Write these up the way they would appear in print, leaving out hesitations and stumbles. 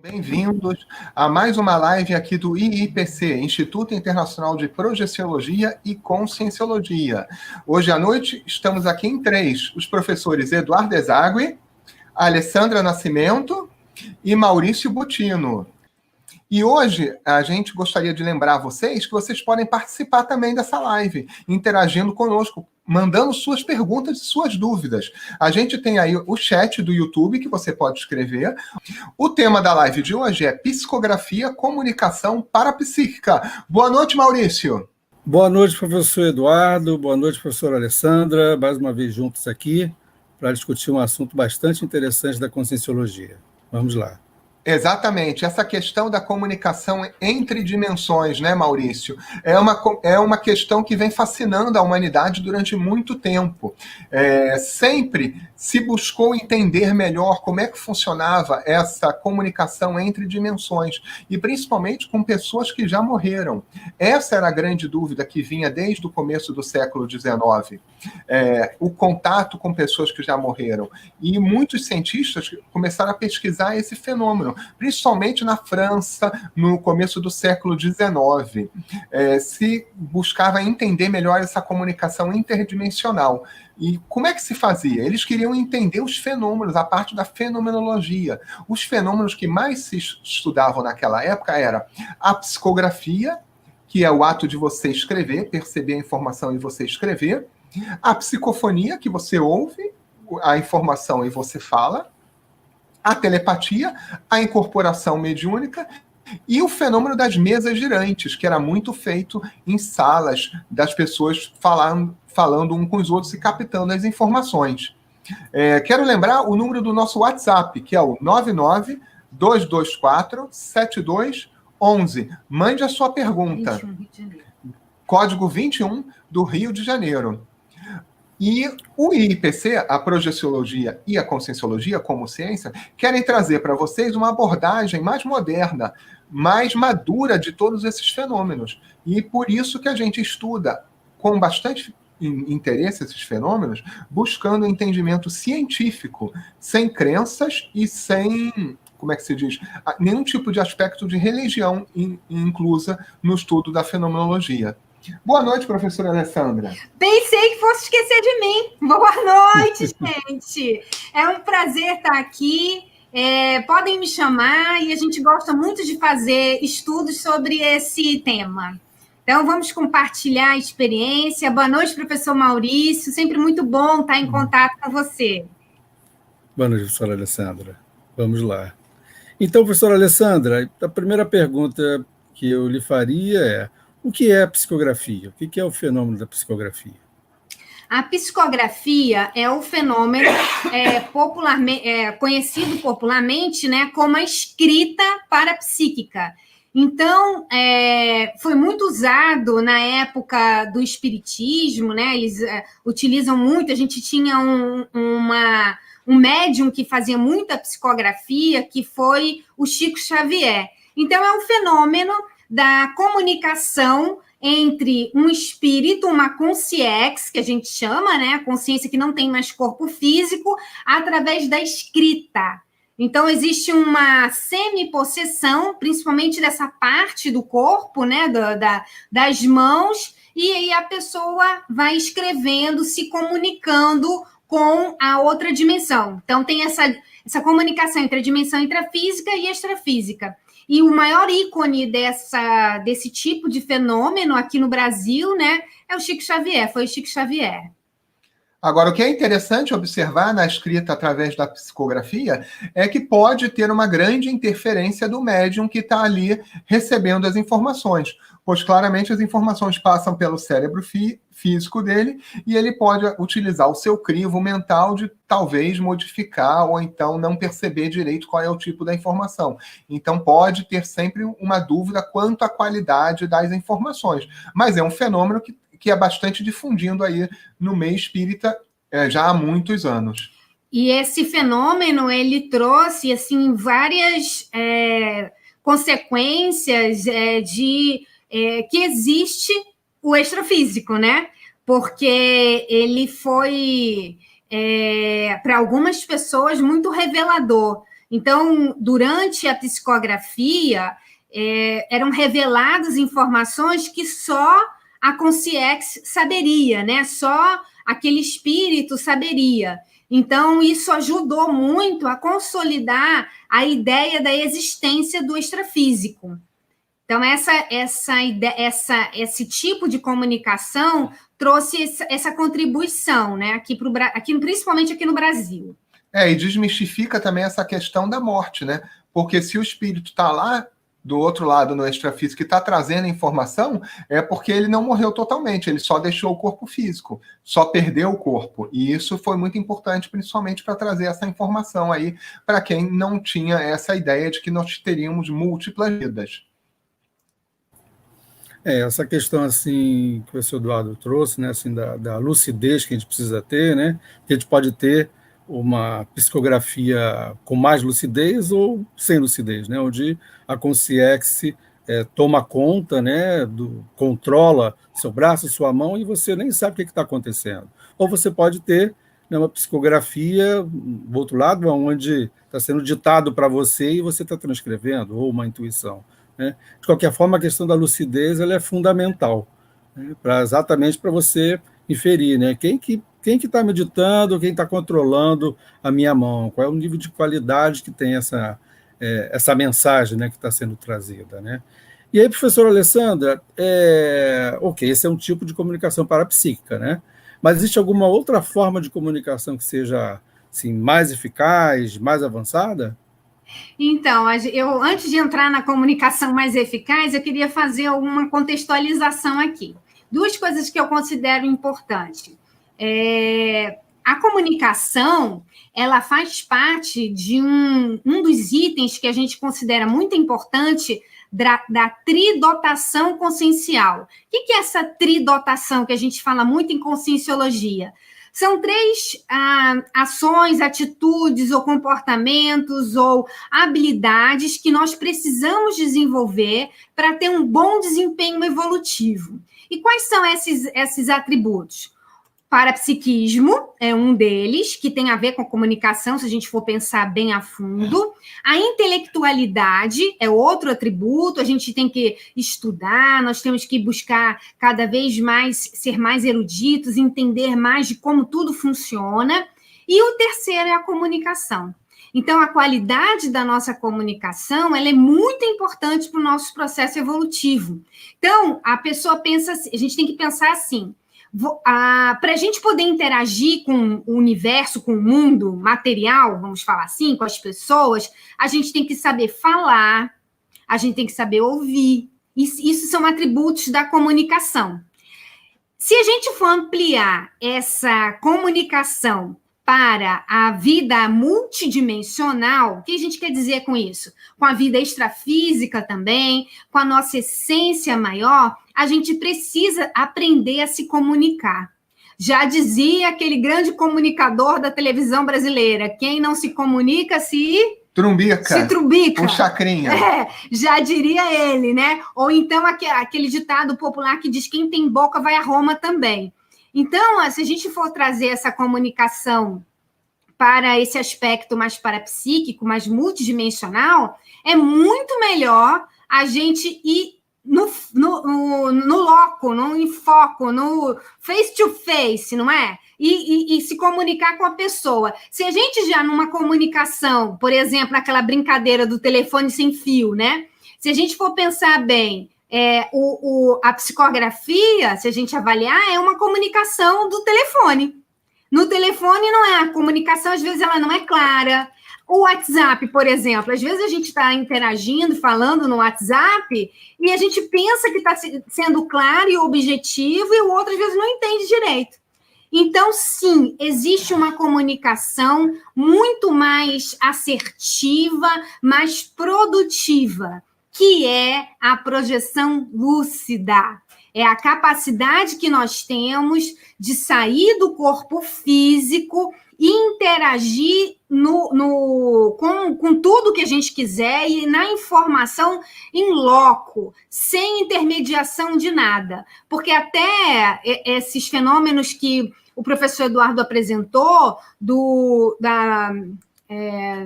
Bem-vindos a mais uma live aqui do IIPC, Instituto Internacional de Projeciologia e Conscienciologia. Hoje à noite estamos aqui em três, os professores Eduardo Ezagui, Alessandra Nascimento e Maurício Butino. E hoje a gente gostaria de lembrar vocês que vocês podem participar também dessa live, interagindo conosco, mandando suas perguntas e suas dúvidas. A gente tem aí o chat do YouTube que você pode escrever. O tema da live de hoje é Psicografia, Comunicação Parapsíquica. Boa noite, Maurício. Boa noite, professor Eduardo. Boa noite, professora Alessandra. Mais uma vez juntos aqui para discutir um assunto bastante interessante da Conscienciologia. Vamos lá. Exatamente, essa questão da comunicação entre dimensões, né, Maurício? É uma questão que vem fascinando a humanidade durante muito tempo. Sempre se buscou entender melhor como é que funcionava essa comunicação entre dimensões, e principalmente com pessoas que já morreram. Essa era a grande dúvida que vinha desde o começo do século XIX. O contato com pessoas que já morreram. E muitos cientistas começaram a pesquisar esse fenômeno, principalmente na França, no começo do século XIX. Se buscava entender melhor essa comunicação interdimensional. E como é que se fazia? Eles queriam entender os fenômenos, a parte da fenomenologia. Os fenômenos que mais se estudavam naquela época era a psicografia, que é o ato de você escrever, perceber a informação e você escrever, a psicofonia, que você ouve a informação e você fala, a telepatia, a incorporação mediúnica e o fenômeno das mesas girantes, que era muito feito em salas das pessoas falando um com os outros e captando as informações. Quero lembrar o número do nosso WhatsApp, que é o 992247211. Mande a sua pergunta. 21, Rio de Janeiro. Código 21 do Rio de Janeiro. E o IIPC, a Projeciologia e a Conscienciologia, como ciência, querem trazer para vocês uma abordagem mais moderna, mais madura de todos esses fenômenos. E por isso que a gente estuda com bastante interesse esses fenômenos, buscando um entendimento científico, sem crenças e sem, como é que se diz, nenhum tipo de aspecto de religião inclusa no estudo da fenomenologia. Boa noite, professora Alessandra. Pensei que fosse esquecer de mim. Boa noite, gente. É um prazer estar aqui. Podem me chamar e a gente gosta muito de fazer estudos sobre esse tema. Então, vamos compartilhar a experiência. Boa noite, professor Maurício. Sempre muito bom estar em contato com você. Boa noite, professora Alessandra. Vamos lá. Então, professora Alessandra, a primeira pergunta que eu lhe faria é: o que é a psicografia? O que é o fenômeno da psicografia? A psicografia é o fenômeno conhecido popularmente, né, como a escrita parapsíquica. Então, foi muito usado na época do espiritismo, né? Eles utilizam muito. A gente tinha um médium que fazia muita psicografia, que foi o Chico Xavier. Então, é um fenômeno da comunicação entre um espírito, uma consciex, que a gente chama, né? A consciência que não tem mais corpo físico, através da escrita. Então, existe uma semi-possessão, principalmente dessa parte do corpo, né? Das mãos, e aí a pessoa vai escrevendo, se comunicando com a outra dimensão. Então, tem essa comunicação entre a dimensão intrafísica e extrafísica. E o maior ícone desse tipo de fenômeno aqui no Brasil, né, é o Chico Xavier, foi o Chico Xavier. Agora, o que é interessante observar na escrita através da psicografia é que pode ter uma grande interferência do médium que está ali recebendo as informações, pois claramente as informações passam pelo cérebro físico dele e ele pode utilizar o seu crivo mental de talvez modificar ou então não perceber direito qual é o tipo da informação. Então pode ter sempre uma dúvida quanto à qualidade das informações, mas é um fenômeno que é bastante difundindo aí no meio espírita já há muitos anos. E esse fenômeno, ele trouxe, assim, várias consequências que existe o extrafísico, né? porque ele foi, para algumas pessoas, muito revelador. Então, durante a psicografia, eram reveladas informações que só a consciex saberia, né? Só aquele espírito saberia. Então, isso ajudou muito a consolidar a ideia da existência do extrafísico. Então, esse tipo de comunicação trouxe essa contribuição, né? Principalmente aqui no Brasil. E desmistifica também essa questão da morte, né? Porque se o espírito está lá do outro lado no extrafísico e está trazendo informação, é porque ele não morreu totalmente, ele só deixou o corpo físico, só perdeu o corpo. E isso foi muito importante, principalmente para trazer essa informação aí para quem não tinha essa ideia de que nós teríamos múltiplas vidas. Essa questão assim que o professor Eduardo trouxe, né, assim, da lucidez que a gente precisa ter, né, que a gente pode ter uma psicografia com mais lucidez ou sem lucidez, né, onde a consciência toma conta, né, controla seu braço, sua mão, e você nem sabe o que está acontecendo. Ou você pode ter, né, uma psicografia do outro lado, onde está sendo ditado para você e você está transcrevendo, ou uma intuição. Né? De qualquer forma, a questão da lucidez ela é fundamental, né? Exatamente para você inferir, né? Quem que está meditando, quem está controlando a minha mão, qual é o nível de qualidade que tem essa mensagem, né, que está sendo trazida. Né? E aí, professora Alessandra, ok, esse é um tipo de comunicação parapsíquica, né? Mas existe alguma outra forma de comunicação que seja assim, mais eficaz, mais avançada? Então, antes de entrar na comunicação mais eficaz, eu queria fazer uma contextualização aqui. Duas coisas que eu considero importantes. A comunicação, ela faz parte de um dos itens que a gente considera muito importante da tridotação consciencial. O que é essa tridotação que a gente fala muito em conscienciologia? São 3 ações, atitudes ou comportamentos ou habilidades que nós precisamos desenvolver para ter um bom desempenho evolutivo. E quais são esses atributos? Parapsiquismo é um deles, que tem a ver com a comunicação, se a gente for pensar bem a fundo. A intelectualidade é outro atributo, a gente tem que estudar, nós temos que buscar cada vez mais ser mais eruditos, entender mais de como tudo funciona. E o terceiro é a comunicação. Então, a qualidade da nossa comunicação ela é muito importante para o nosso processo evolutivo. Então, a gente tem que pensar assim, para a gente poder interagir com o universo, com o mundo material, vamos falar assim, com as pessoas, a gente tem que saber falar, a gente tem que saber ouvir. Isso são atributos da comunicação. Se a gente for ampliar essa comunicação para a vida multidimensional, o que a gente quer dizer com isso? Com a vida extrafísica também, com a nossa essência maior, a gente precisa aprender a se comunicar. Já dizia aquele grande comunicador da televisão brasileira, quem não se comunica se trumbica. Um chacrinha. Já diria ele, né? Ou então aquele ditado popular que diz quem tem boca vai a Roma também. Então, se a gente for trazer essa comunicação para esse aspecto mais parapsíquico, mais multidimensional, é muito melhor a gente ir no loco, no enfoco, no face-to-face, não é? E se comunicar com a pessoa. Se a gente já numa comunicação, por exemplo, naquela brincadeira do telefone sem fio, né? Se a gente for pensar bem, a psicografia, se a gente avaliar, é uma comunicação do telefone. No telefone não é a comunicação, às vezes ela não é clara. O WhatsApp, por exemplo, às vezes a gente está interagindo, falando no WhatsApp, e a gente pensa que está sendo claro e objetivo, e o outro às vezes não entende direito. Então, sim, existe uma comunicação muito mais assertiva, mais produtiva, que é a projeção lúcida. É a capacidade que nós temos de sair do corpo físico e interagir com tudo que a gente quiser e na informação em loco, sem intermediação de nada. Porque até esses fenômenos que o professor Eduardo apresentou,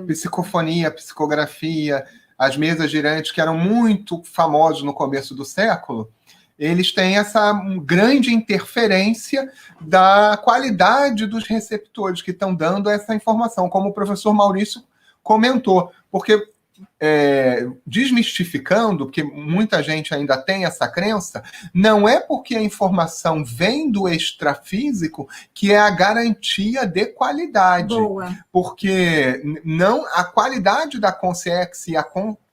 psicofonia, psicografia, as mesas girantes, que eram muito famosos no começo do século, eles têm essa grande interferência da qualidade dos receptores que estão dando essa informação, como o professor Maurício comentou, porque desmistificando, porque muita gente ainda tem essa crença, não é porque a informação vem do extrafísico que é a garantia de qualidade. Boa. Porque não, a qualidade da consciência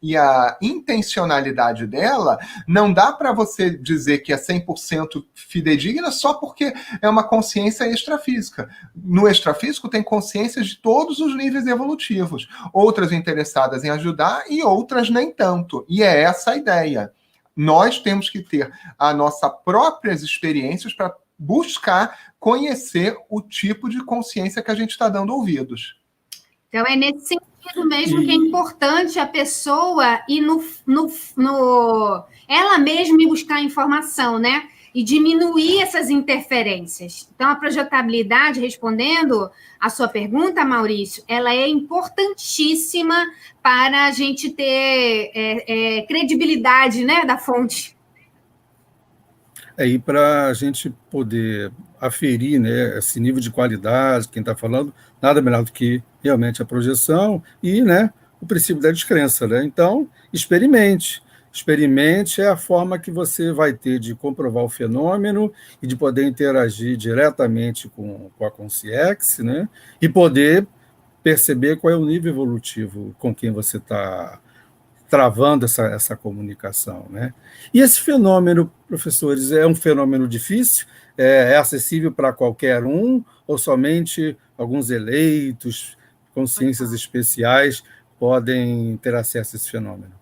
e a intencionalidade dela não dá para você dizer que é 100% fidedigna só porque é uma consciência extrafísica. No extrafísico tem consciências de todos os níveis evolutivos, outras interessadas em ajudar e outras nem tanto. E é essa a ideia. Nós temos que ter as nossas próprias experiências para buscar conhecer o tipo de consciência que a gente está dando ouvidos. Então, é nesse sentido mesmo que é importante a pessoa ir ela mesma ir buscar informação, né? E diminuir essas interferências. Então, a projetabilidade, respondendo a sua pergunta, Maurício, ela é importantíssima para a gente ter credibilidade, né, da fonte. E para a gente poder aferir, né, esse nível de qualidade, quem está falando, nada melhor do que realmente a projeção e, né, o princípio da descrença. Né? Então, experimente. Experimente é a forma que você vai ter de comprovar o fenômeno e de poder interagir diretamente com a consciência, né? E poder perceber qual é o nível evolutivo com quem você está travando essa comunicação. Né? E esse fenômeno, professores, é um fenômeno difícil? É acessível para qualquer um ou somente alguns eleitos, consciências especiais podem ter acesso a esse fenômeno?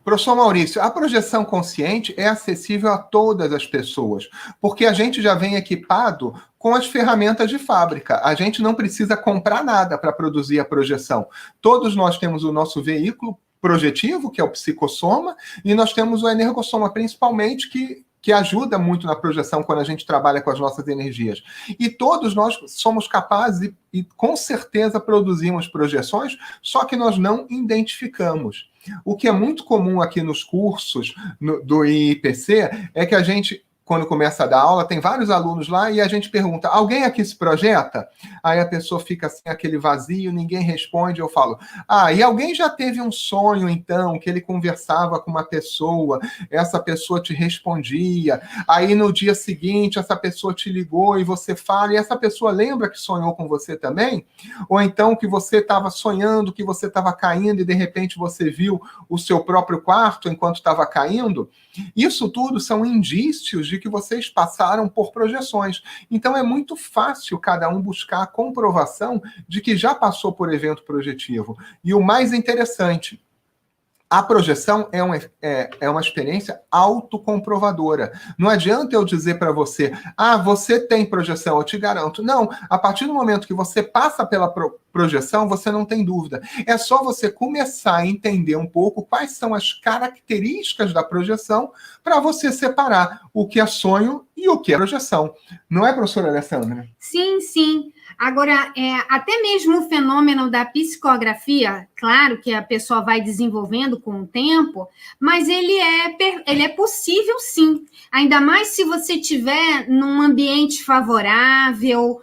Professor Maurício, a projeção consciente é acessível a todas as pessoas, porque a gente já vem equipado com as ferramentas de fábrica. A gente não precisa comprar nada para produzir a projeção. Todos nós temos o nosso veículo projetivo, que é o psicossoma, e nós temos o energossoma, principalmente, que ajuda muito na projeção quando a gente trabalha com as nossas energias. E todos nós somos capazes e com certeza produzimos projeções, só que nós não identificamos. O que é muito comum aqui nos cursos do IIPC é que a gente, quando começa a dar aula, tem vários alunos lá e a gente pergunta, alguém aqui se projeta? Aí a pessoa fica assim, aquele vazio, ninguém responde, eu falo, e alguém já teve um sonho, então, que ele conversava com uma pessoa, essa pessoa te respondia, aí no dia seguinte essa pessoa te ligou e você fala, e essa pessoa lembra que sonhou com você também? Ou então que você estava sonhando, que você estava caindo e de repente você viu o seu próprio quarto enquanto estava caindo? Isso tudo são indícios de que vocês passaram por projeções. Então é muito fácil cada um buscar a comprovação de que já passou por evento projetivo. E o mais interessante, a projeção é uma experiência autocomprovadora. Não adianta eu dizer para você, você tem projeção, eu te garanto. Não, a partir do momento que você passa pela projeção, você não tem dúvida. É só você começar a entender um pouco quais são as características da projeção para você separar o que é sonho e o que é projeção. Não é, professora Alessandra? Sim, sim. Agora, até mesmo o fenômeno da psicografia, claro que a pessoa vai desenvolvendo com o tempo, mas ele é possível sim. Ainda mais se você estiver num ambiente favorável,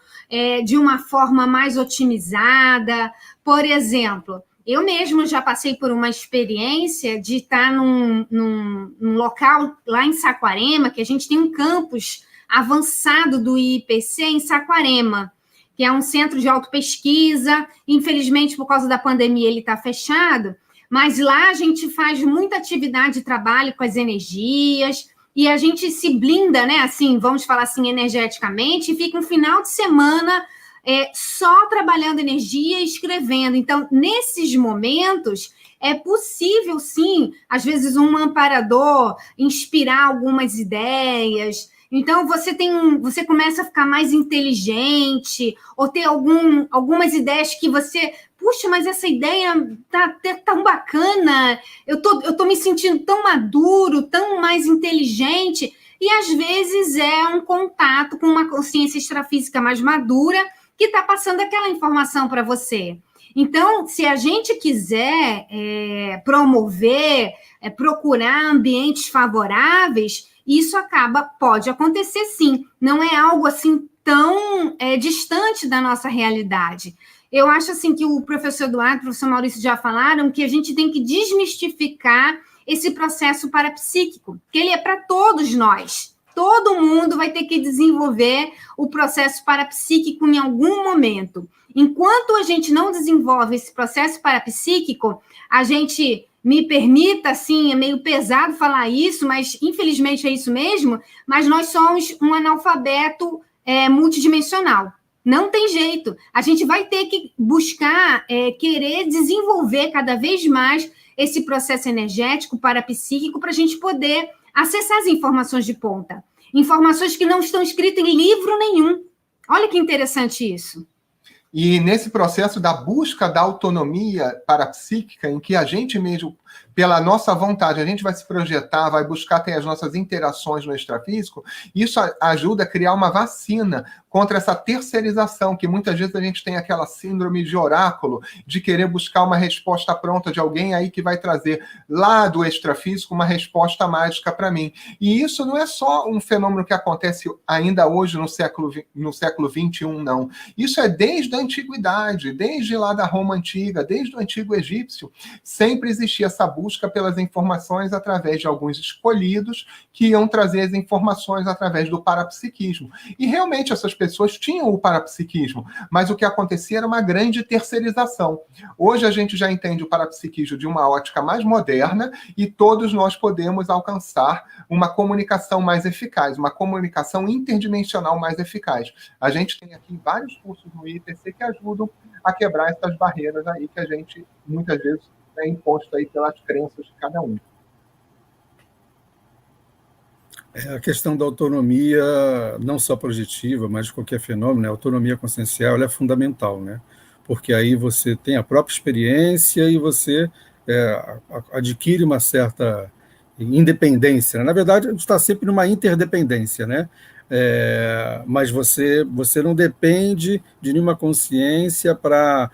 de uma forma mais otimizada. Por exemplo, eu mesmo já passei por uma experiência de estar num local lá em Saquarema, que a gente tem um campus avançado do IIPC em Saquarema, que é um centro de autopesquisa. Infelizmente, por causa da pandemia, ele está fechado, mas lá a gente faz muita atividade de trabalho com as energias, e a gente se blinda, né, assim, vamos falar assim, energeticamente, e fica um final de semana só trabalhando energia e escrevendo. Então, nesses momentos, é possível, sim, às vezes um amparador inspirar algumas ideias. Então, você começa a ficar mais inteligente, ou ter algumas ideias que você... Puxa, mas essa ideia tá tão bacana, eu tô me sentindo tão maduro, tão mais inteligente, e às vezes é um contato com uma consciência extrafísica mais madura que está passando aquela informação para você. Então, se a gente quiser promover, procurar ambientes favoráveis, isso pode acontecer sim, não é algo assim tão distante da nossa realidade. Eu acho assim que o professor Eduardo e o professor Maurício já falaram que a gente tem que desmistificar esse processo parapsíquico, que ele é para todos nós. Todo mundo vai ter que desenvolver o processo parapsíquico em algum momento. Enquanto a gente não desenvolve esse processo parapsíquico, a gente, me permita, assim, é meio pesado falar isso, mas infelizmente é isso mesmo, mas nós somos um analfabeto multidimensional. Não tem jeito. A gente vai ter que buscar, querer desenvolver cada vez mais esse processo energético parapsíquico para a gente poder acessar as informações de ponta. Informações que não estão escritas em livro nenhum. Olha que interessante isso. E nesse processo da busca da autonomia parapsíquica, em que a gente mesmo, pela nossa vontade, a gente vai se projetar, vai buscar ter as nossas interações no extrafísico, isso ajuda a criar uma vacina contra essa terceirização, que muitas vezes a gente tem aquela síndrome de oráculo, de querer buscar uma resposta pronta de alguém aí que vai trazer lá do extrafísico uma resposta mágica para mim. E isso não é só um fenômeno que acontece ainda hoje no século XXI, não. Isso é desde a antiguidade, desde lá da Roma Antiga, desde o antigo egípcio, sempre existia essa busca pelas informações através de alguns escolhidos que iam trazer as informações através do parapsiquismo. E realmente essas pessoas tinham o parapsiquismo, mas o que acontecia era uma grande terceirização. Hoje a gente já entende o parapsiquismo de uma ótica mais moderna e todos nós podemos alcançar uma comunicação mais eficaz, uma comunicação interdimensional mais eficaz. A gente tem aqui vários cursos no IPC que ajudam a quebrar essas barreiras aí que a gente muitas vezes é imposto aí pelas crenças de cada um. A questão da autonomia, não só projetiva, mas de qualquer fenômeno, a autonomia consciencial ela é fundamental, né? Porque aí você tem a própria experiência e você adquire uma certa independência. Na verdade, a gente está sempre numa interdependência, né? Mas você não depende de nenhuma consciência para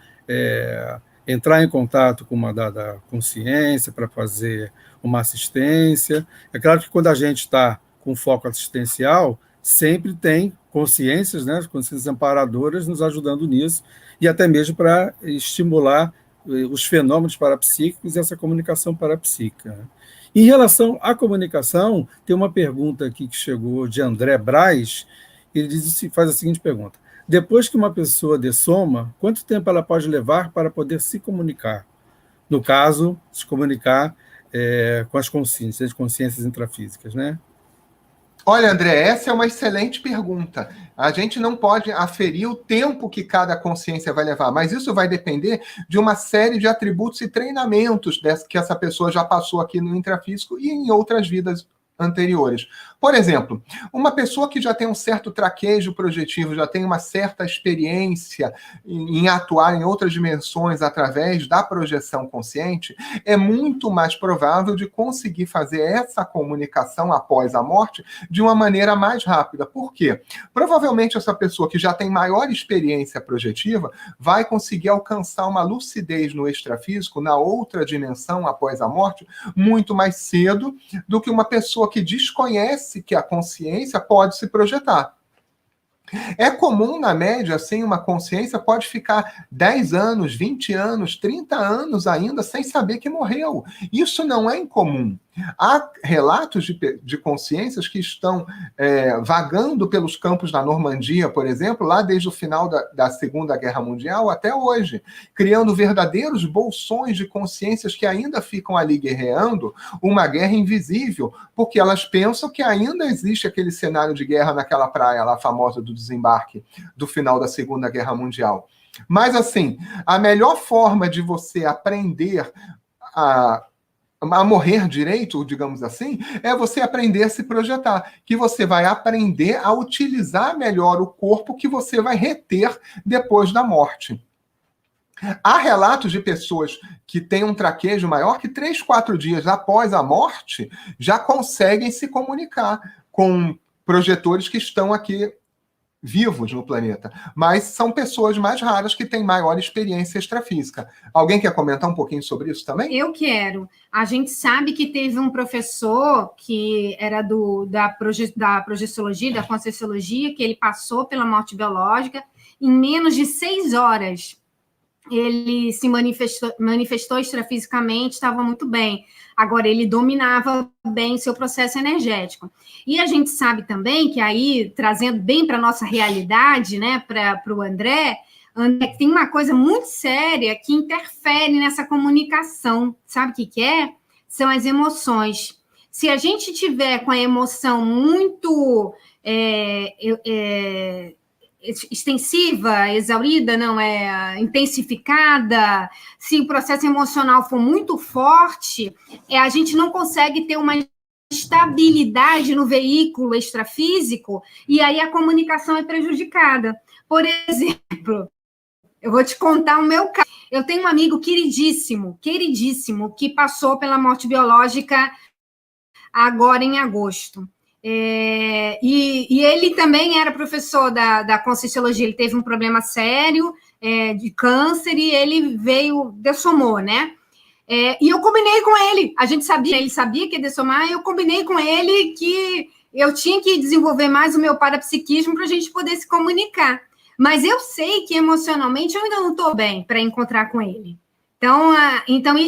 entrar em contato com uma dada consciência, para fazer uma assistência. É claro que quando a gente está com foco assistencial, sempre tem consciências, né, consciências amparadoras nos ajudando nisso, e até mesmo para estimular os fenômenos parapsíquicos e essa comunicação parapsíquica. Em relação à comunicação, tem uma pergunta aqui que chegou de André Braz, ele faz a seguinte pergunta: depois que uma pessoa dessoma, quanto tempo ela pode levar para poder se comunicar? No caso, se comunicar com as consciências intrafísicas, né? Olha, André, essa é uma excelente pergunta. A gente não pode aferir o tempo que cada consciência vai levar, mas isso vai depender de uma série de atributos e treinamentos que essa pessoa já passou aqui no intrafísico e em outras vidas anteriores. Por exemplo, uma pessoa que já tem um certo traquejo projetivo, já tem uma certa experiência em atuar em outras dimensões através da projeção consciente, é muito mais provável de conseguir fazer essa comunicação após a morte de uma maneira mais rápida. Por quê? Provavelmente essa pessoa que já tem maior experiência projetiva vai conseguir alcançar uma lucidez no extrafísico, na outra dimensão após a morte, muito mais cedo do que uma pessoa que desconhece que a consciência pode se projetar. É comum, na média, assim, uma consciência pode ficar 10 anos, 20 anos, 30 anos ainda sem saber que morreu. Isso não é incomum. Há relatos de consciências que estão vagando pelos campos da Normandia, por exemplo, lá desde o final da Segunda Guerra Mundial até hoje, criando verdadeiros bolsões de consciências que ainda ficam ali guerreando uma guerra invisível, porque elas pensam que ainda existe aquele cenário de guerra naquela praia lá famosa do desembarque do final da Segunda Guerra Mundial. Mas, assim, a melhor forma de você aprender a morrer direito, digamos assim, é você aprender a se projetar, que você vai aprender a utilizar melhor o corpo que você vai reter depois da morte. Há relatos de pessoas que têm um traquejo maior que 3, 4 dias após a morte já conseguem se comunicar com projetores que estão aqui vivos no planeta. Mas são pessoas mais raras que têm maior experiência extrafísica. Alguém quer comentar um pouquinho sobre isso também? Eu quero. A gente sabe que teve um professor que era da projeciologia, da conscienciologia, que ele passou pela morte biológica em menos de 6 horas. Ele se manifestou extrafisicamente, estava muito bem. Agora, ele dominava bem seu processo energético. E a gente sabe também que aí, trazendo bem para a nossa realidade, né, para o André, tem uma coisa muito séria que interfere nessa comunicação. Sabe o que é? São as emoções. Se a gente tiver com a emoção muito extensiva, exaurida, não é intensificada, se o processo emocional for muito forte, a gente não consegue ter uma estabilidade no veículo extrafísico e aí a comunicação é prejudicada. Por exemplo, eu vou te contar o meu caso. Eu tenho um amigo queridíssimo, que passou pela morte biológica agora em agosto. E ele também era professor da Conscienciologia, ele teve um problema sério de câncer e ele dessomou, né? E eu combinei com ele, ele sabia que ia dessomar, eu combinei com ele que eu tinha que desenvolver mais o meu parapsiquismo para a gente poder se comunicar. Mas eu sei que emocionalmente eu ainda não estou bem para encontrar com ele. Então,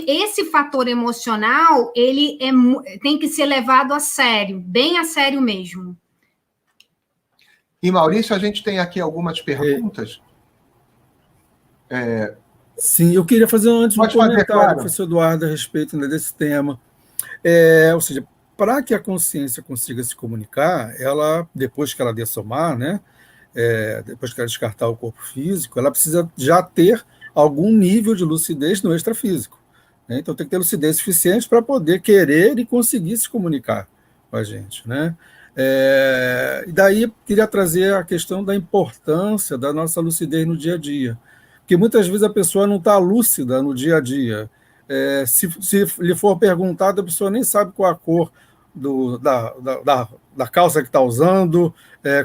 esse fator emocional, ele tem que ser levado a sério, bem a sério mesmo. E, Maurício, a gente tem aqui algumas perguntas. Sim, eu queria fazer antes um comentário, claro, professor Eduardo, a respeito desse tema. Ou seja, para que a consciência consiga se comunicar, ela, depois que ela dessomar, né, depois que ela descartar o corpo físico, ela precisa já ter algum nível de lucidez no extrafísico, né? Então tem que ter lucidez suficiente para poder querer e conseguir se comunicar com a gente, né? E daí queria trazer a questão da importância da nossa lucidez no dia a dia, porque muitas vezes a pessoa não está lúcida no dia a dia. Se lhe for perguntado, a pessoa nem sabe qual a cor da calça que está usando,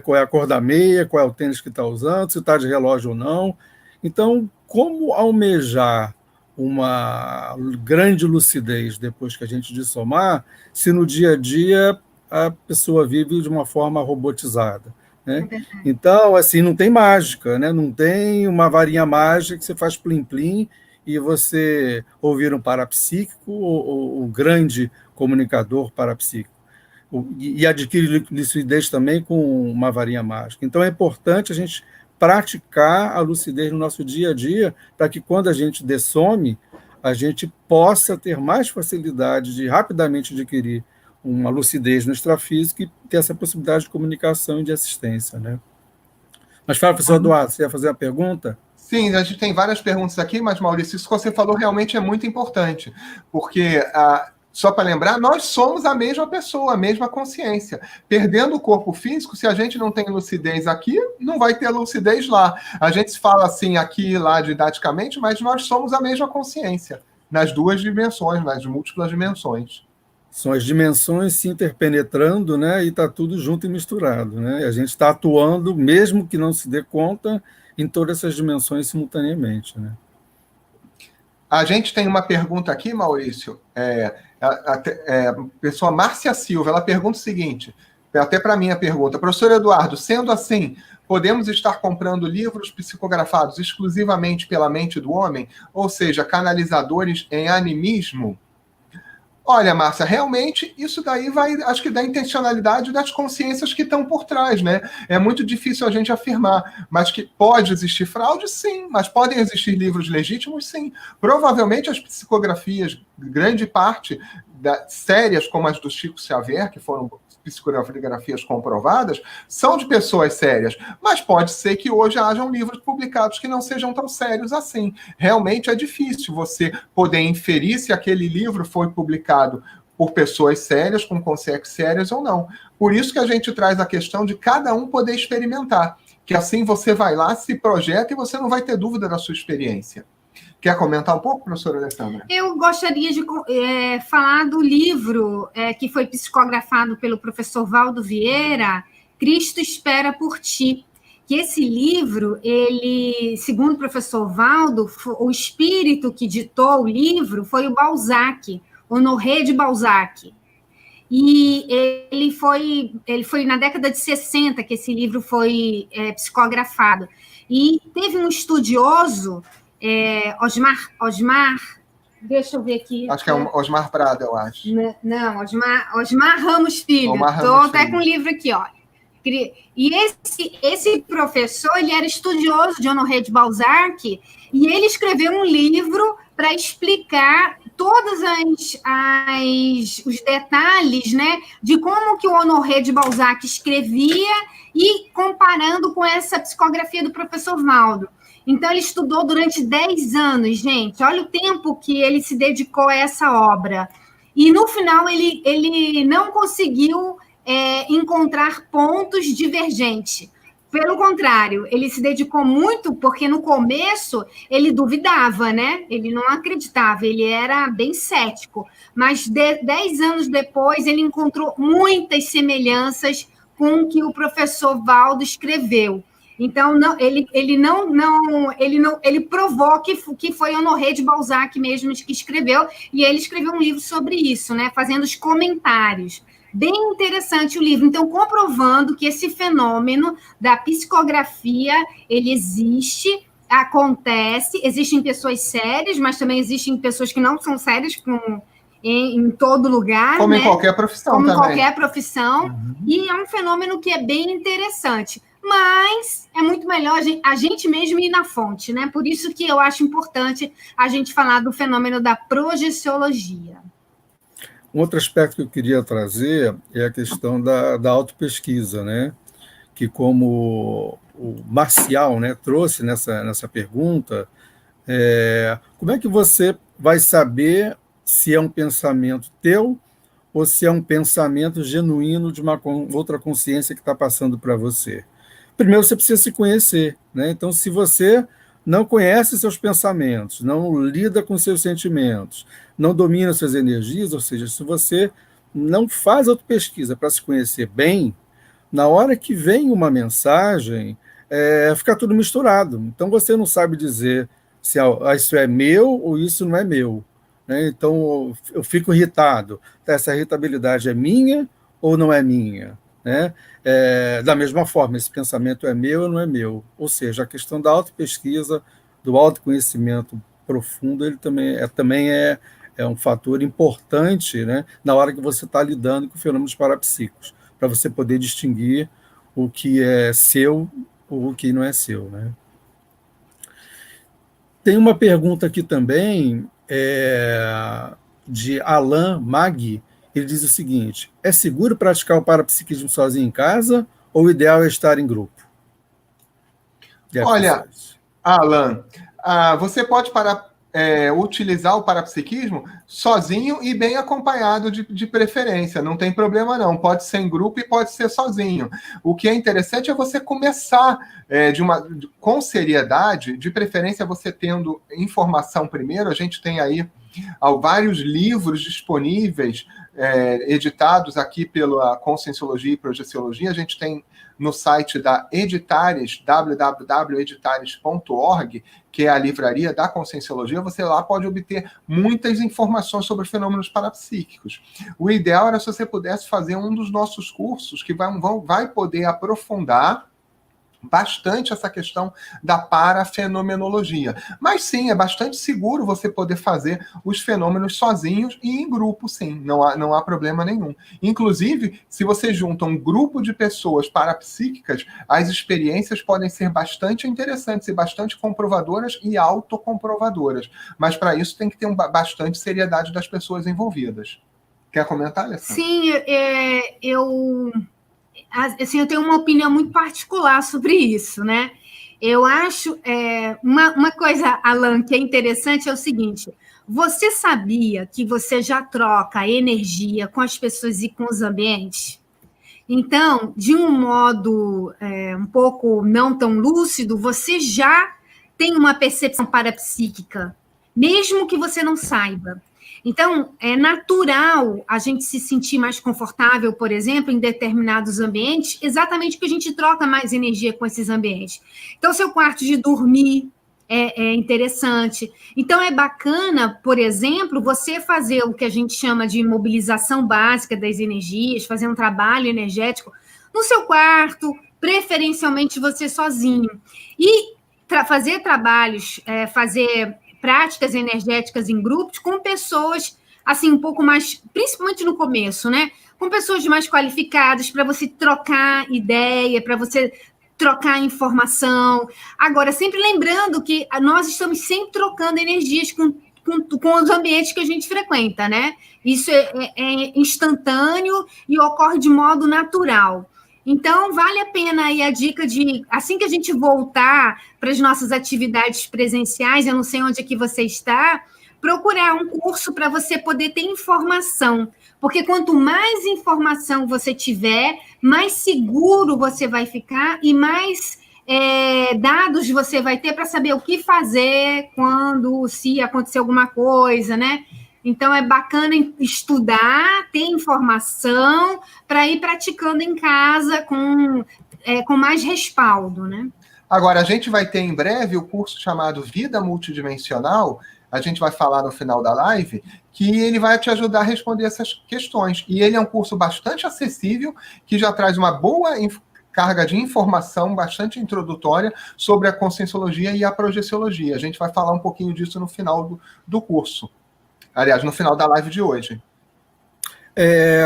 qual é a cor da meia, qual é o tênis que está usando, se está de relógio ou não. Então, como almejar uma grande lucidez depois que a gente dessomar, se no dia a dia a pessoa vive de uma forma robotizada, né? Então, assim, não tem mágica, né? Não tem uma varinha mágica que você faz plim-plim e você ouvir um parapsíquico ou um grande comunicador parapsíquico. E adquire lucidez também com uma varinha mágica. Então, é importante a gente praticar a lucidez no nosso dia a dia, para que quando a gente dessome, a gente possa ter mais facilidade de rapidamente adquirir uma lucidez no extrafísico e ter essa possibilidade de comunicação e de assistência, né? Mas fala, professor Eduardo, você ia fazer a pergunta? Sim, a gente tem várias perguntas aqui, mas, Maurício, isso que você falou realmente é muito importante, porque só para lembrar, nós somos a mesma pessoa, a mesma consciência. Perdendo o corpo físico, se a gente não tem lucidez aqui, não vai ter lucidez lá. A gente fala assim aqui e lá didaticamente, mas nós somos a mesma consciência, nas duas dimensões, nas múltiplas dimensões. São as dimensões se interpenetrando, né, e está tudo junto e misturado, né? E a gente está atuando, mesmo que não se dê conta, em todas essas dimensões simultaneamente, né? A gente tem uma pergunta aqui, Maurício, a pessoa Márcia Silva, ela pergunta o seguinte, até para mim a pergunta, professor Eduardo, sendo assim, podemos estar comprando livros psicografados exclusivamente pela mente do homem, ou seja, canalizadores em animismo? Olha, Márcia, realmente isso daí vai, acho que da intencionalidade das consciências que estão por trás, né? É muito difícil a gente afirmar, mas que pode existir fraude, sim, mas podem existir livros legítimos, sim. Provavelmente as psicografias grande parte sérias como as do Chico Xavier, que foram psicografias comprovadas, são de pessoas sérias, mas pode ser que hoje hajam livros publicados que não sejam tão sérios assim. Realmente é difícil você poder inferir se aquele livro foi publicado por pessoas sérias, com consciências sérias ou não. Por isso que a gente traz a questão de cada um poder experimentar, que assim você vai lá, se projeta e você não vai ter dúvida da sua experiência. Quer comentar um pouco, professora Alessandra? Eu gostaria de falar do livro que foi psicografado pelo professor Valdo Vieira, Cristo Espera por Ti. Que esse livro, ele, segundo o professor Valdo, o espírito que ditou o livro foi o Balzac, Honoré de Balzac. E ele foi na década de 60 que esse livro foi psicografado. E teve um estudioso, Osmar, deixa eu ver aqui. Acho que é Osmar Prado, eu acho. Não, Osmar Ramos Filho. Estou até com o livro aqui, olha. E esse professor, ele era estudioso de Honoré de Balzac, e ele escreveu um livro para explicar todos os detalhes, né, de como que o Honoré de Balzac escrevia e comparando com essa psicografia do professor Valdo. Então, ele estudou durante 10 anos, gente. Olha o tempo que ele se dedicou a essa obra. E, no final, ele não conseguiu encontrar pontos divergentes. Pelo contrário, ele se dedicou muito, porque no começo ele duvidava, né? Ele não acreditava, ele era bem cético. Mas 10 anos depois, ele encontrou muitas semelhanças com o que o professor Valdo escreveu. Então, ele provou que foi Honoré de Balzac mesmo que escreveu, e ele escreveu um livro sobre isso, né? Fazendo os comentários. Bem interessante o livro. Então, comprovando que esse fenômeno da psicografia, ele existe, acontece, existem pessoas sérias, mas também existem pessoas que não são sérias em todo lugar. Como né? Em qualquer profissão Como também. Em qualquer profissão. E é um fenômeno que é bem interessante. Mas é muito melhor a gente mesmo ir na fonte, né? Por isso que eu acho importante a gente falar do fenômeno da projeciologia. Um outro aspecto que eu queria trazer é a questão da autopesquisa, né? Que, como o Marcial, né, trouxe nessa pergunta, como é que você vai saber se é um pensamento teu ou se é um pensamento genuíno de uma outra consciência que está passando para você? Primeiro, você precisa se conhecer, né? Então, se você não conhece seus pensamentos, não lida com seus sentimentos, não domina suas energias, ou seja, se você não faz autopesquisa para se conhecer bem, na hora que vem uma mensagem, fica tudo misturado. Então, você não sabe dizer se isso é meu ou isso não é meu, né? Então, eu fico irritado. Essa irritabilidade é minha ou não é minha? Né? Da mesma forma, esse pensamento é meu ou não é meu? Ou seja, a questão da autopesquisa, do autoconhecimento profundo, ele também é um fator importante, né, na hora que você está lidando com fenômenos parapsíquicos, para você poder distinguir o que é seu ou o que não é seu. Né? Tem uma pergunta aqui também, de Alain Magui. Ele diz o seguinte: é seguro praticar o parapsiquismo sozinho em casa ou o ideal é estar em grupo? Olha, Alan, você pode utilizar o parapsiquismo sozinho e bem acompanhado de preferência, não tem problema não, pode ser em grupo e pode ser sozinho. O que é interessante é você começar com seriedade, de preferência você tendo informação primeiro. A gente tem aí vários livros disponíveis, editados aqui pela Conscienciologia e Projeciologia. A gente tem no site da Editares, www.editares.org, que é a livraria da Conscienciologia. Você lá pode obter muitas informações sobre fenômenos parapsíquicos. O ideal era se você pudesse fazer um dos nossos cursos, que vai poder aprofundar bastante essa questão da parafenomenologia. Mas sim, é bastante seguro você poder fazer os fenômenos sozinhos e em grupo, sim, não há problema nenhum. Inclusive, se você junta um grupo de pessoas parapsíquicas, as experiências podem ser bastante interessantes e bastante comprovadoras e autocomprovadoras. Mas para isso tem que ter bastante seriedade das pessoas envolvidas. Quer comentar, Alessandra? Sim, assim, eu tenho uma opinião muito particular sobre isso, né? Eu acho uma coisa, Alan, que é interessante é o seguinte: você sabia que você já troca energia com as pessoas e com os ambientes? Então, de um modo um pouco não tão lúcido, você já tem uma percepção parapsíquica, mesmo que você não saiba. Então, é natural a gente se sentir mais confortável, por exemplo, em determinados ambientes, exatamente porque a gente troca mais energia com esses ambientes. Então, seu quarto de dormir é interessante. Então, é bacana, por exemplo, você fazer o que a gente chama de mobilização básica das energias, fazer um trabalho energético no seu quarto, preferencialmente você sozinho. E fazer trabalhos, fazer práticas energéticas em grupos com pessoas, assim, um pouco mais, principalmente no começo, né? Com pessoas mais qualificadas, para você trocar ideia, para você trocar informação. Agora, sempre lembrando que nós estamos sempre trocando energias com os ambientes que a gente frequenta, né? Isso é instantâneo e ocorre de modo natural. Então, vale a pena aí a dica de, assim que a gente voltar para as nossas atividades presenciais, eu não sei onde é que você está, procurar um curso para você poder ter informação. Porque quanto mais informação você tiver, mais seguro você vai ficar e mais dados você vai ter para saber o que fazer se acontecer alguma coisa, né? Então, é bacana estudar, ter informação, para ir praticando em casa com mais respaldo, né? Agora, a gente vai ter em breve o curso chamado Vida Multidimensional, a gente vai falar no final da live, que ele vai te ajudar a responder essas questões. E ele é um curso bastante acessível, que já traz uma boa carga de informação bastante introdutória sobre a conscienciologia e a projeciologia. A gente vai falar um pouquinho disso no final do curso. Aliás, no final da live de hoje.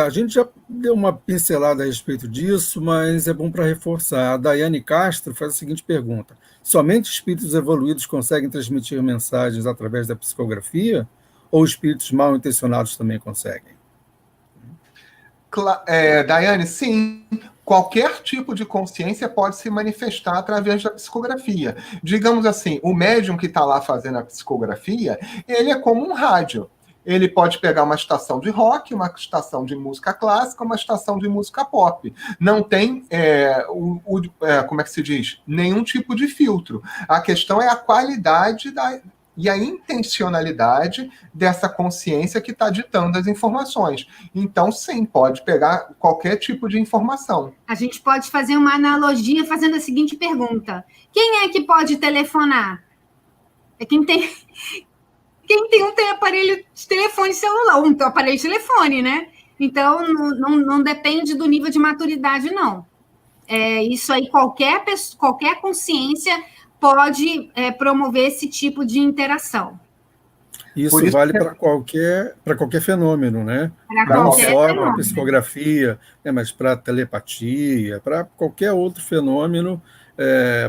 A gente já deu uma pincelada a respeito disso, mas é bom para reforçar. A Daiane Castro faz a seguinte pergunta: somente espíritos evoluídos conseguem transmitir mensagens através da psicografia? Ou espíritos mal intencionados também conseguem? Daiane, sim. Qualquer tipo de consciência pode se manifestar através da psicografia. Digamos assim, o médium que está lá fazendo a psicografia, ele é como um rádio. Ele pode pegar uma estação de rock, uma estação de música clássica, uma estação de música pop. Não tem, como é que se diz? Nenhum tipo de filtro. A questão é a qualidade e a intencionalidade dessa consciência que está ditando as informações. Então, sim, pode pegar qualquer tipo de informação. A gente pode fazer uma analogia fazendo a seguinte pergunta: quem é que pode telefonar? É quem tem tem aparelho de telefone celular, um aparelho de telefone, né? Então, não depende do nível de maturidade, não. Isso aí, qualquer consciência pode promover esse tipo de interação. Isso vale para qualquer fenômeno, né? Não só para a psicografia, mas para a telepatia, para qualquer outro fenômeno,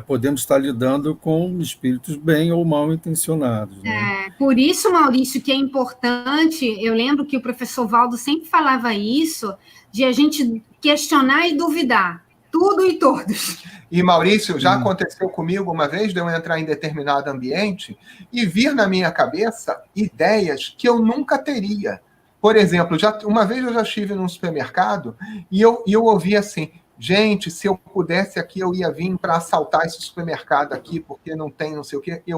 podemos estar lidando com espíritos bem ou mal intencionados. Né? Por isso, Maurício, que é importante, eu lembro que o professor Valdo sempre falava isso, de a gente questionar e duvidar, tudo e todos. E, Maurício, já aconteceu comigo uma vez de eu entrar em determinado ambiente e vir na minha cabeça ideias que eu nunca teria. Por exemplo, uma vez eu já estive num supermercado e eu ouvi assim: gente, se eu pudesse aqui, eu ia vir para assaltar esse supermercado aqui, porque não tem não sei o quê. E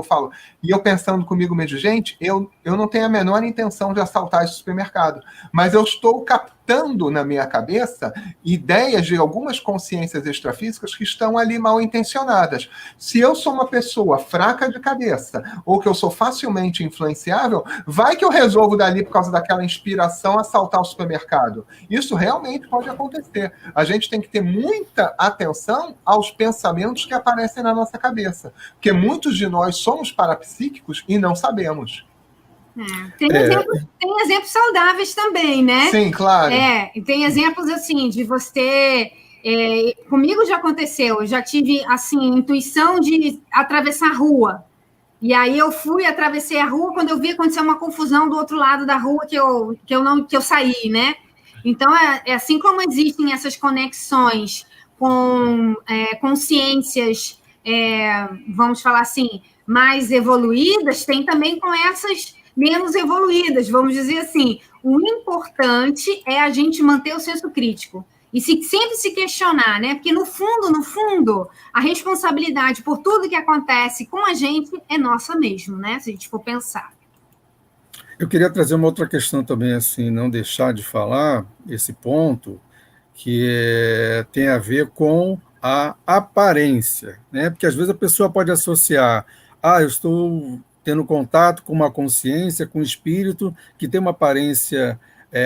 eu pensando comigo mesmo, gente, eu não tenho a menor intenção de assaltar esse supermercado, mas eu estou captando na minha cabeça ideias de algumas consciências extrafísicas que estão ali mal intencionadas. Se eu sou uma pessoa fraca de cabeça ou que eu sou facilmente influenciável, vai que eu resolvo dali, por causa daquela inspiração, assaltar o supermercado. Isso realmente pode acontecer. A gente tem que ter muita atenção aos pensamentos que aparecem na nossa cabeça, porque muitos de nós somos parapsíquicos e não sabemos. Tem exemplos saudáveis também, né? Sim, claro. Tem exemplos assim de você. Comigo já aconteceu, eu já tive assim intuição de atravessar a rua. E aí eu atravessei a rua, quando eu vi acontecer uma confusão do outro lado da rua que eu saí, né? Então assim como existem essas conexões com consciências, vamos falar assim, mais evoluídas, tem também com essas menos evoluídas, vamos dizer assim. O importante é a gente manter o senso crítico e sempre se questionar, né? Porque no fundo, a responsabilidade por tudo que acontece com a gente é nossa mesmo, né? Se a gente for pensar. Eu queria trazer uma outra questão também, assim, não deixar de falar esse ponto, que tem a ver com a aparência, né? Porque às vezes a pessoa pode associar, eu estou tendo contato com uma consciência, com um espírito que tem uma aparência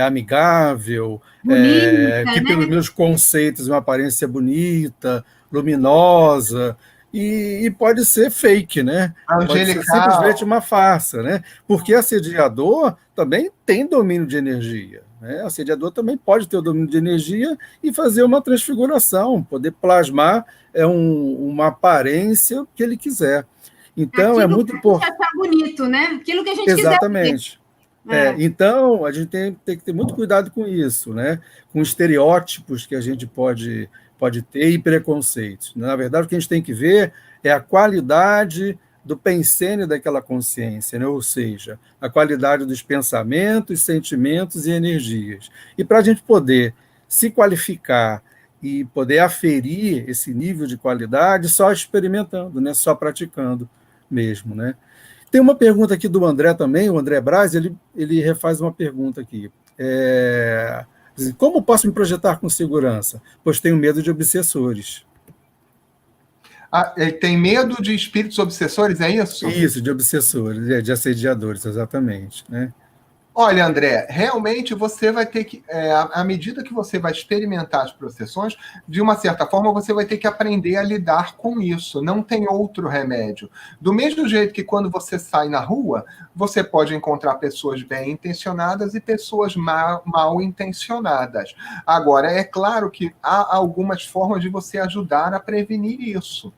amigável, Bonita, que né? pelos meus conceitos é uma aparência bonita, luminosa, e pode ser fake, né? Pode ser simplesmente uma farsa, né? Porque assediador também tem domínio de energia, né? Assediador também pode ter o domínio de energia e fazer uma transfiguração, poder plasmar uma aparência que ele quiser. Então, aquilo é muito importante. Achar bonito, né? Aquilo que a gente Exatamente. quiser. Então, a gente tem que ter muito cuidado com isso, né? Com estereótipos que a gente pode ter e preconceitos. Na verdade, o que a gente tem que ver é a qualidade do pensene daquela consciência, né? Ou seja, a qualidade dos pensamentos, sentimentos e energias. E para a gente poder se qualificar e poder aferir esse nível de qualidade, só experimentando, né? Só praticando mesmo, né? Tem uma pergunta aqui do André também, o André Braz, ele refaz uma pergunta aqui. Como posso me projetar com segurança? Pois tenho medo de obsessores. Ele tem medo de espíritos obsessores, é isso? Isso, de obsessores, de assediadores, exatamente, né? Olha, André, realmente você vai ter que, à medida que você vai experimentar as processões, de uma certa forma você vai ter que aprender a lidar com isso. Não tem outro remédio. Do mesmo jeito que quando você sai na rua, você pode encontrar pessoas bem intencionadas e pessoas mal intencionadas. Agora, é claro que há algumas formas de você ajudar a prevenir isso.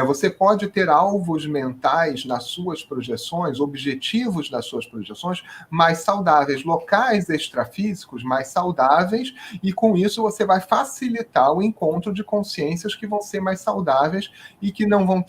Você pode ter alvos mentais nas suas projeções, objetivos das suas projeções mais saudáveis, locais extrafísicos mais saudáveis, e com isso você vai facilitar o encontro de consciências que vão ser mais saudáveis e que não vão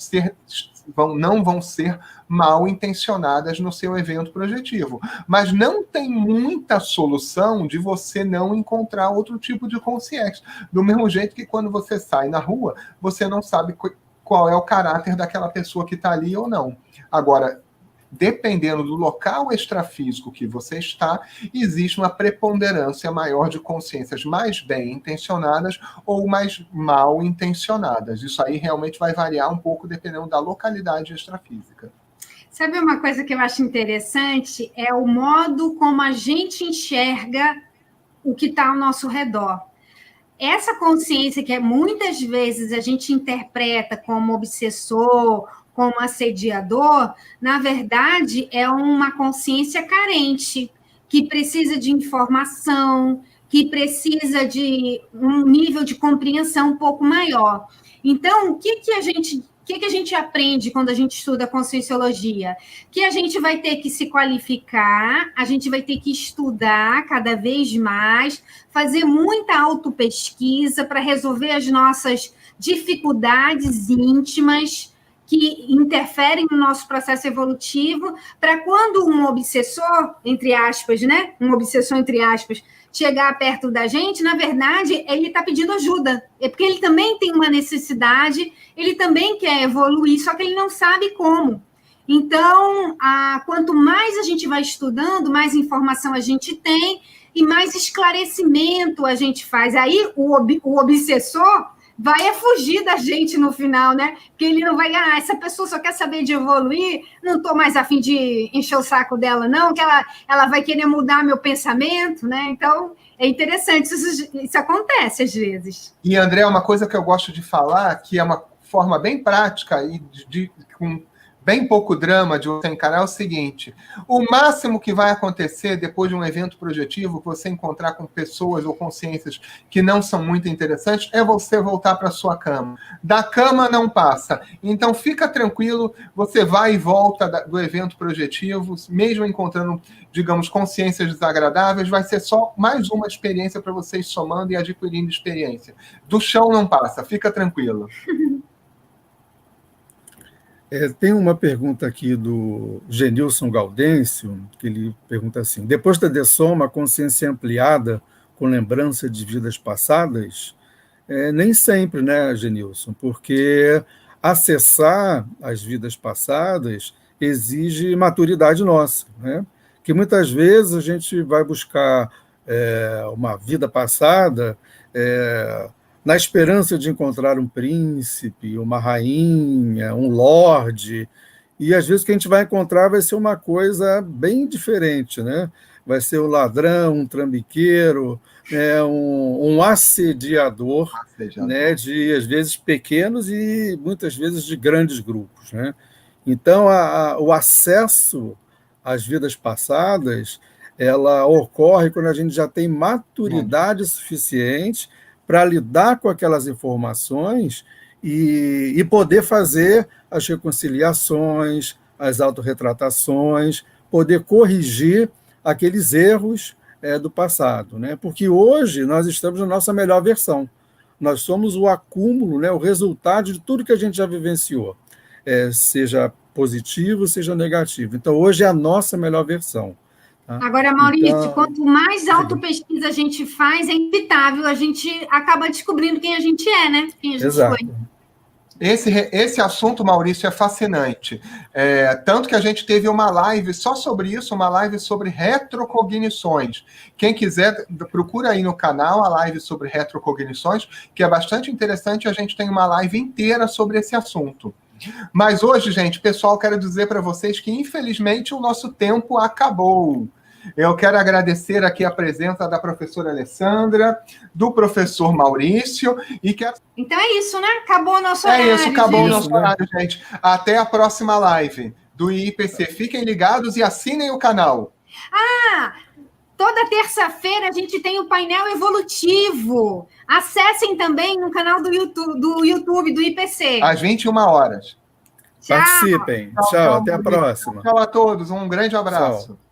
ser mal intencionadas no seu evento projetivo. Mas não tem muita solução de você não encontrar outro tipo de consciência. Do mesmo jeito que quando você sai na rua, você não sabe qual é o caráter daquela pessoa que está ali ou não. Agora, dependendo do local extrafísico que você está, existe uma preponderância maior de consciências mais bem intencionadas ou mais mal intencionadas. Isso aí realmente vai variar um pouco dependendo da localidade extrafísica. Sabe uma coisa que eu acho interessante? É o modo como a gente enxerga o que está ao nosso redor. Essa consciência que muitas vezes a gente interpreta como obsessor, como assediador, na verdade é uma consciência carente, que precisa de informação, que precisa de um nível de compreensão um pouco maior. Então, o que a gente aprende quando a gente estuda conscienciologia? Que a gente vai ter que se qualificar, a gente vai ter que estudar cada vez mais, fazer muita autopesquisa para resolver as nossas dificuldades íntimas que interferem no nosso processo evolutivo, para quando um obsessor, entre aspas, né? Um obsessor, entre aspas, chegar perto da gente, na verdade, ele está pedindo ajuda. É porque ele também tem uma necessidade, ele também quer evoluir, só que ele não sabe como. Então, quanto mais a gente vai estudando, mais informação a gente tem, e mais esclarecimento a gente faz. Aí o obsessor vai fugir da gente no final, né? Porque ele não vai, essa pessoa só quer saber de evoluir, não estou mais a fim de encher o saco dela, não, que ela vai querer mudar meu pensamento, né? Então, é interessante, isso acontece às vezes. E, André, uma coisa que eu gosto de falar, que é uma forma bem prática e com bem pouco drama de você encarar, é o seguinte: o máximo que vai acontecer depois de um evento projetivo, que você encontrar com pessoas ou consciências que não são muito interessantes, é você voltar para sua cama. Da cama não passa. Então fica tranquilo, você vai e volta do evento projetivo, mesmo encontrando, digamos, consciências desagradáveis, vai ser só mais uma experiência para vocês somando e adquirindo experiência. Do chão não passa, fica tranquilo. Tem uma pergunta aqui do Genilson Gaudêncio, que ele pergunta assim: depois da dessoma, a consciência ampliada com lembrança de vidas passadas? Nem sempre, né, Genilson? Porque acessar as vidas passadas exige maturidade nossa, né? Que muitas vezes a gente vai buscar uma vida passada na esperança de encontrar um príncipe, uma rainha, um lorde, e às vezes o que a gente vai encontrar vai ser uma coisa bem diferente, né? Vai ser um ladrão, um trambiqueiro, um assediador, né? De, às vezes, pequenos e muitas vezes de grandes grupos, né? Então, o acesso às vidas passadas, ela ocorre quando a gente já tem maturidade suficiente para lidar com aquelas informações e poder fazer as reconciliações, as autorretratações, poder corrigir aqueles erros do passado, né? Porque hoje nós estamos na nossa melhor versão. Nós somos o acúmulo, né, o resultado de tudo que a gente já vivenciou, seja positivo, seja negativo. Então, hoje é a nossa melhor versão. Agora, Maurício, então, quanto mais autopesquisa a gente faz, é inevitável, a gente acaba descobrindo quem a gente é, né? Quem a gente Exato. foi. Esse assunto, Maurício, é fascinante. Tanto que a gente teve uma live só sobre isso, uma live sobre retrocognições. Quem quiser, procura aí no canal a live sobre retrocognições, que é bastante interessante. A gente tem uma live inteira sobre esse assunto. Mas hoje, gente, pessoal, quero dizer para vocês que, infelizmente, o nosso tempo acabou. Eu quero agradecer aqui a presença da professora Alessandra, do professor Maurício, e quero... Então é isso, né? Acabou o nosso horário. É isso, acabou o nosso horário, gente. Até a próxima live do IPC. Fiquem ligados e assinem o canal. Toda terça-feira a gente tem o painel evolutivo. Acessem também no canal do YouTube do IPC. Às 21 horas. Participem. Tchau, até a próxima. Tchau a todos, um grande abraço. Tchau.